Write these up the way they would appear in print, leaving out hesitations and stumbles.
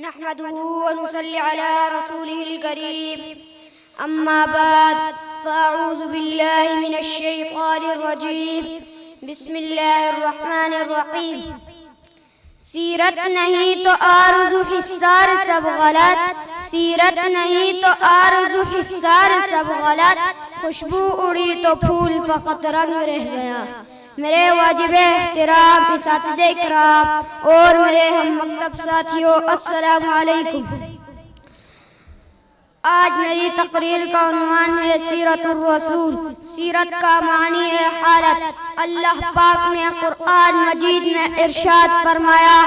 نحمده ونصلي على رسوله الكريم أما بعد فأعوذ بالله من الشيطان الرجيم بسم الله الرحمن الرحیم. سیرت نہیں تو آرزو حصار سب غلط، سیرت نہیں تو آرزو حصار سب غلط، خوشبو اڑی تو پھول فقط رنگ رہ گیا. میرے واجب احترام اساتذہ کرام اور میرے ہم مکتب ساتھیوں، السلام علیکم. آج میری تقریر کا عنوان ہے سیرت الرسول. سیرت کا معنی ہے حالت. اللہ پاک نے قرآن مجید میں ارشاد فرمایا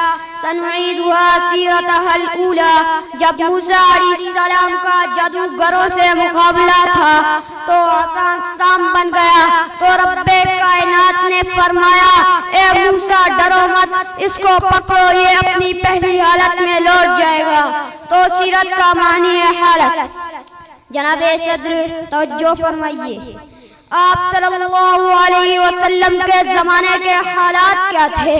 سنعیدها سیرتها الاولی. جب موسیٰ علیہ السلام کا جادوگروں سے مقابلہ تھا تو آسان سام بن گیا تو رب کائنات نے فرمایا اے موسیٰ ڈرو مت، اس کو پکڑو، یہ اپنی پہلی حالت میں لوٹ جائے گا. تو سیرت کا معنی ہے حالت. جناب صدر توجہ فرمائیے، آپ صلی اللہ علیہ وسلم کے زمانے کے حالات کیا تھے؟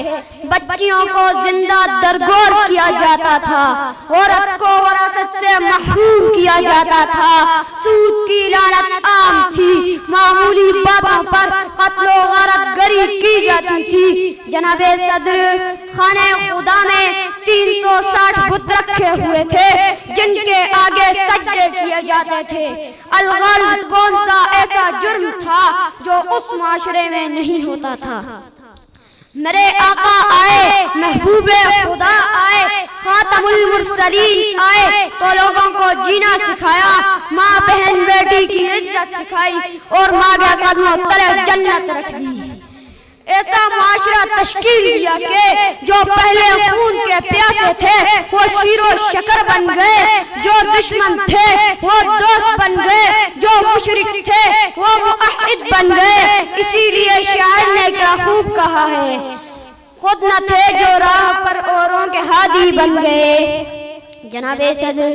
بچیوں کو زندہ درگور کیا جاتا تھا، عورت کو وراثت سے محروم کیا جاتا تھا، سود کی لعنت عام تھی، معمولی باتوں پر قتل و غارت گری کی جاتی تھی. جناب صدر خانہ خدا میں 360 بت رکھے ہوئے تھے جن کے آگے سجدے کیے جاتے تھے. الغرض کون سا ایسا جرم تھا جو اس معاشرے میں نہیں ہوتا تھا؟ میرے آقا آئے، محبوب خدا آئے، خاتم المرسلین آئے تو لوگوں کو جینا سکھایا، ماں بہن بیٹی کی عزت سکھائی اور ماں کے قدموں تلے جنت رکھ دی. ایسا معاشرہ تشکیل دیا کہ جو پہلے خون کے پیاسے تھے وہ شیر و شکر بن گئے، جو دشمن تھے وہ دوست بن گئے، جو مشرک تھے وہ موحد بن گئے. اسی لیے شاعر نے کیا خوب کہا ہے، خود نہ تھے جو راہ پر اوروں کے ہادی بن گئے. جناب صدر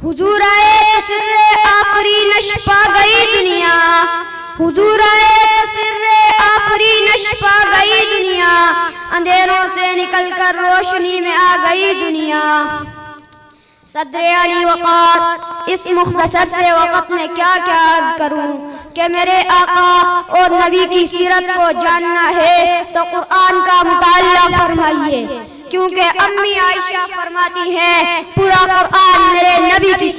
حضور آئے سر آخری نشپا گئی دنیا، حضور آئے سر آخری نشپا گئی دنیا، اندھیروں سے نکل کر روشنی میں آ گئی دنیا. صدر علی وقات اس مختصر سے وقت میں کیا عرض کروں کہ میرے آقا اور نبی کی سیرت کو جاننا ہے تو قرآن کا مطالعہ فرمائیے، کیونکہ امی عائشہ فرماتی ہیں پورا قرآن میرے نبی کی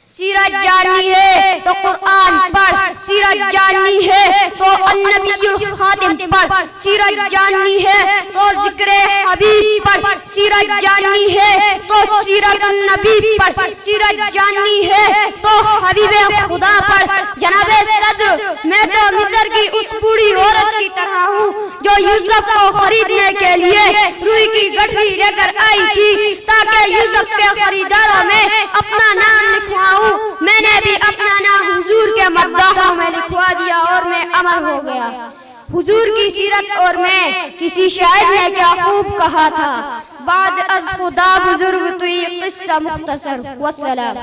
سیرت جاننی ہے تو قرآن پڑھ، سیرت جاننی ہے تو النبی الخاتم پڑھ، سیرت جاننی ہے تو ذکر حبیب پڑھ، سیرت جاننی ہے تو سیرت النبی پڑھ، سیرت جاننی ہے تو حبیب خدا پڑھ. جناب صدر میں تو مصر کی اس بوڑھی عورت کی طرح ہوں جو یوسف کو خریدنے کے لیے روئی کی گٹھڑی لے کر آئی تھی تاکہ یوسف کے خریداروں میں اپنا نام لکھواؤں. میں نے بھی اپنا نام حضور کے مداحوں میں لکھوا دیا اور میں امر ہو گیا. حضور کی سیرت اور میں کسی شاعر نے کیا خوب کہا تھا، بعد از خدا بزرگ توئی قصہ مختصر. والسلام.